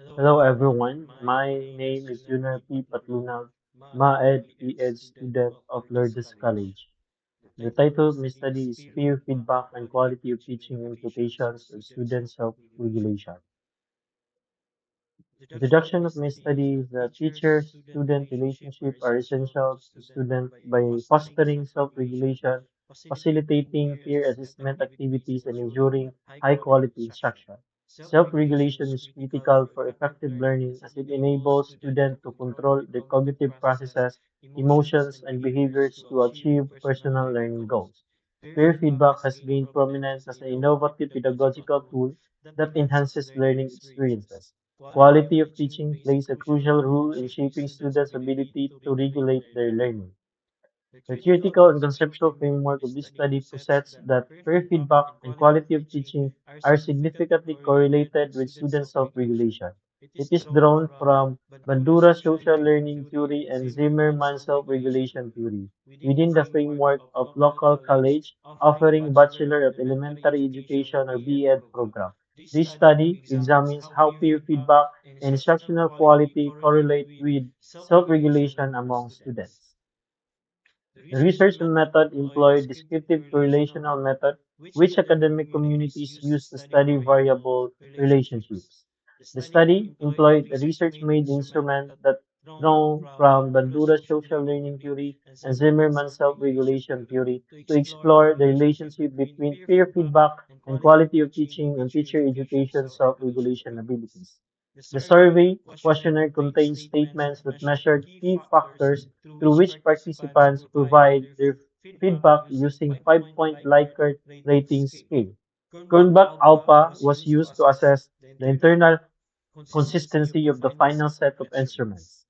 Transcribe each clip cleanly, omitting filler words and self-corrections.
Hello everyone, my name is Junar P. Patlunag, MAED PEd student of Lourdes College. The title of my study is Peer Feedback and Quality of Teaching Implications of Student Self-Regulation. Introduction of my study is that teacher-student relationship are essential to student by fostering self-regulation, facilitating peer assessment activities, and ensuring high-quality instruction. Self-regulation is critical for effective learning as it enables students to control their cognitive processes, emotions, and behaviors to achieve personal learning goals. Peer feedback has gained prominence as an innovative pedagogical tool that enhances learning experiences. Quality of teaching plays a crucial role in shaping students' ability to regulate their learning. The theoretical and conceptual framework of this study posits that peer feedback and quality of teaching are significantly correlated with student self-regulation. It is drawn from Bandura's social learning theory and Zimmerman's self-regulation theory within the framework of local college offering Bachelor of Elementary Education or BEd program. This study examines how peer feedback and instructional quality correlate with self-regulation among students. The research method employed descriptive correlational method, which academic communities use to study variable relationships. The study employed a research-made instrument that drawn from Bandura's social learning theory and Zimmerman's self-regulation theory to explore the relationship between peer feedback and quality of teaching and teacher education self-regulation abilities. The survey questionnaire contains statements that measure key factors through which participants provide their feedback using 5-point Likert rating scale. Cronbach Alpha was used to assess the internal consistency of the final set of instruments.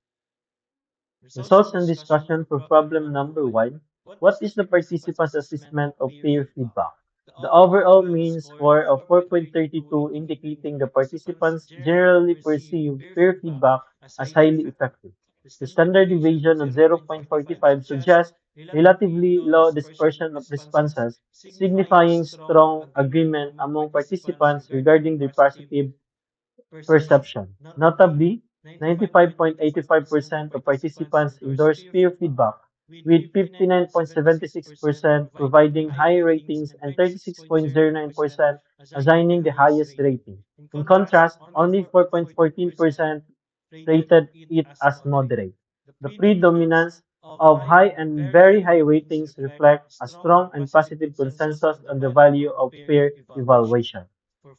Results and discussion for problem number one. What is the participant's assessment of peer feedback? The overall mean score of 4.32 indicating the participants generally perceive peer feedback as highly effective. The standard deviation of 0.45 suggests relatively low dispersion of responses, signifying strong agreement among participants regarding their positive perception. Notably, 95.85% of participants endorse peer feedback, with 59.76% providing high ratings and 36.09% assigning the highest rating. In contrast, only 4.14% rated it as moderate. The predominance of high and very high ratings reflect a strong and positive consensus on the value of peer evaluation.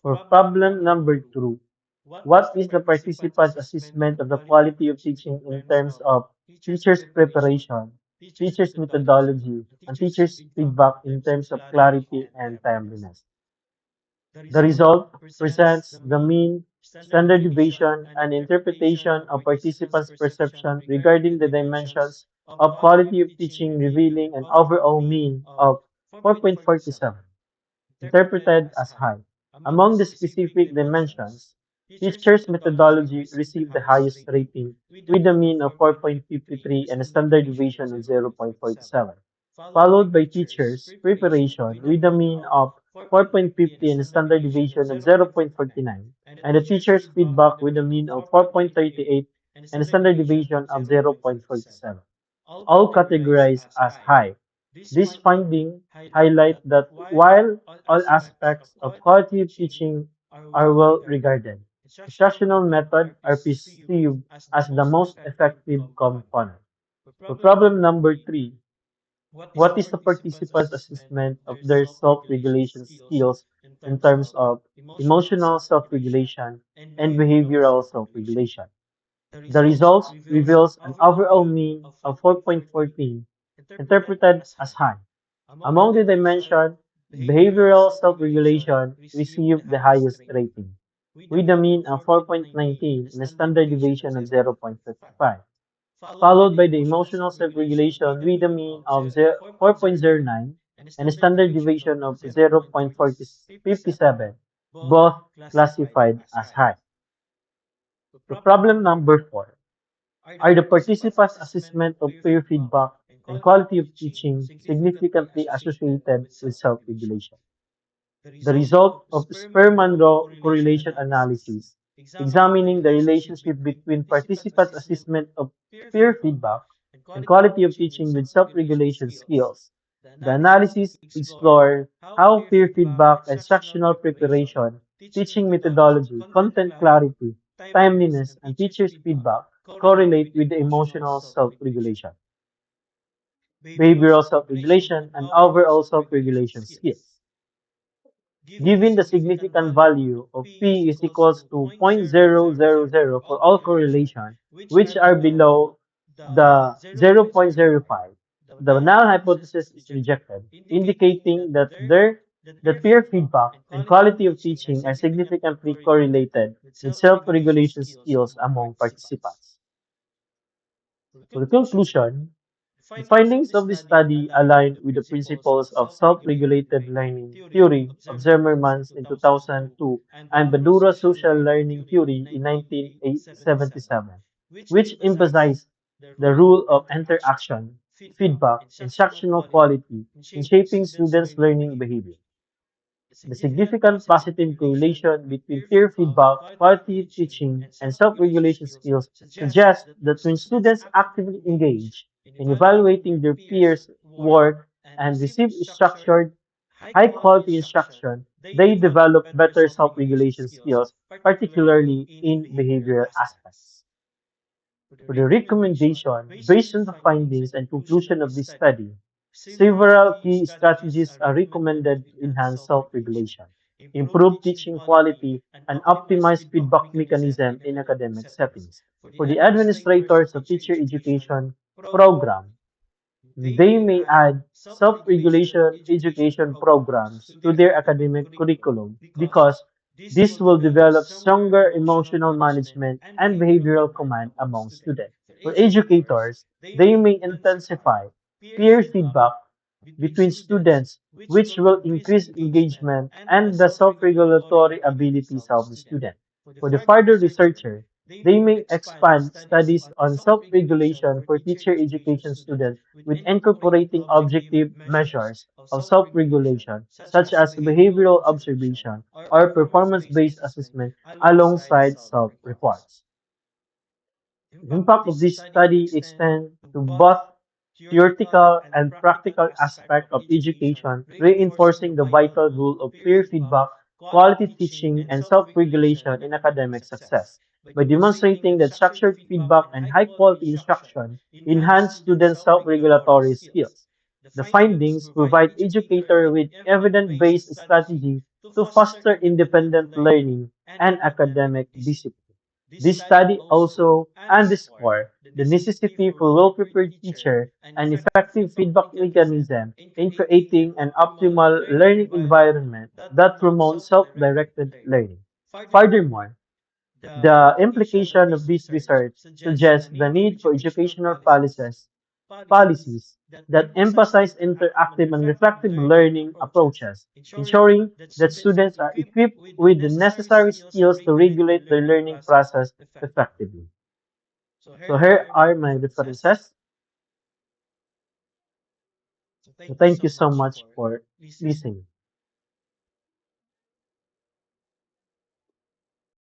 For problem number two, what is the participant's assessment of the quality of teaching in terms of teacher's preparation, teacher's methodology, and teacher's feedback in terms of clarity and timeliness? The result presents the mean, standard deviation, and interpretation of participants' perception regarding the dimensions of quality of teaching, revealing an overall mean of 4.47 interpreted as high. Among the specific dimensions, teacher's methodology received the highest rating with a mean of 4.53 and a standard deviation of 0.47, followed by teacher's preparation with a mean of 4.50 and a standard deviation of 0.49, and the teacher's feedback with a mean of 4.38 and a standard deviation of 0.47, all categorized as high. This finding highlight that while all aspects of quality of teaching are well regarded, instructional methods are perceived as the most effective component. For problem number three, what is the participant's assessment of their self-regulation skills in terms of emotional self-regulation and behavioral self-regulation? The results reveals an overall mean of 4.14 interpreted as high. Among the dimensions, behavioral self-regulation received the highest rating, with a mean of 4.19 and a standard deviation of 0.55, followed by the emotional self-regulation with a mean of 4.09 and a standard deviation of 0.57, both classified as high. The problem number four. Are the participants' assessment of peer feedback and quality of teaching significantly associated with self-regulation? The result of Sperman Law correlation analysis examining the relationship between participants' assessment of peer feedback and quality of teaching with self-regulation skills. The analysis explored how peer feedback, instructional preparation, teaching methodology, content clarity, timeliness, and teachers' feedback correlate with the emotional self-regulation, behavioral self-regulation, and overall self-regulation skills. Given the significant value of P is equals to 0.000 for all correlation, which are below the 0.05, the null hypothesis is rejected, indicating that peer feedback and quality of teaching are significantly correlated with self-regulation skills among participants. For the conclusion, the findings of this study align with the principles of self-regulated learning theory of Zimmermann in 2002 and Badura's social learning theory in 1977, which emphasize the role of interaction, feedback, instructional quality in shaping students' learning behavior. The significant positive correlation between peer feedback, quality teaching, and self-regulation skills suggests that when students actively engage in evaluating their peers' work and receive structured, high-quality instruction, they develop better self-regulation skills, particularly in behavioral aspects. For the recommendation, based on the findings and conclusion of this study, several key strategies are recommended to enhance self-regulation, improve teaching quality, and optimize feedback mechanism in academic settings. For the administrators of teacher education program, they may add self-regulation education programs to their academic curriculum because this will develop stronger emotional management and behavioral command among students. For educators, they may intensify peer feedback between students, which will increase engagement and the self-regulatory abilities of the student. For the further researcher, they may expand studies on self-regulation for teacher education students with incorporating objective measures of self-regulation, such as behavioral observation or performance-based assessment alongside self-reports. The impact of this study extends to both theoretical and practical aspects of education, reinforcing the vital role of peer feedback, quality teaching, and self-regulation in academic success. By demonstrating that structured feedback and high-quality instruction enhance students' self-regulatory skills. The findings provide educators with evidence-based strategy to foster independent learning and academic discipline. This study also underscores the necessity for well-prepared teacher and effective feedback mechanism in creating an optimal learning environment that promotes self-directed learning. Furthermore, the implication of this research suggests the need for educational policies that emphasize interactive and reflective learning approaches, ensuring that students are equipped with the necessary skills to regulate their learning process effectively. So here are my references. So thank you so much for listening.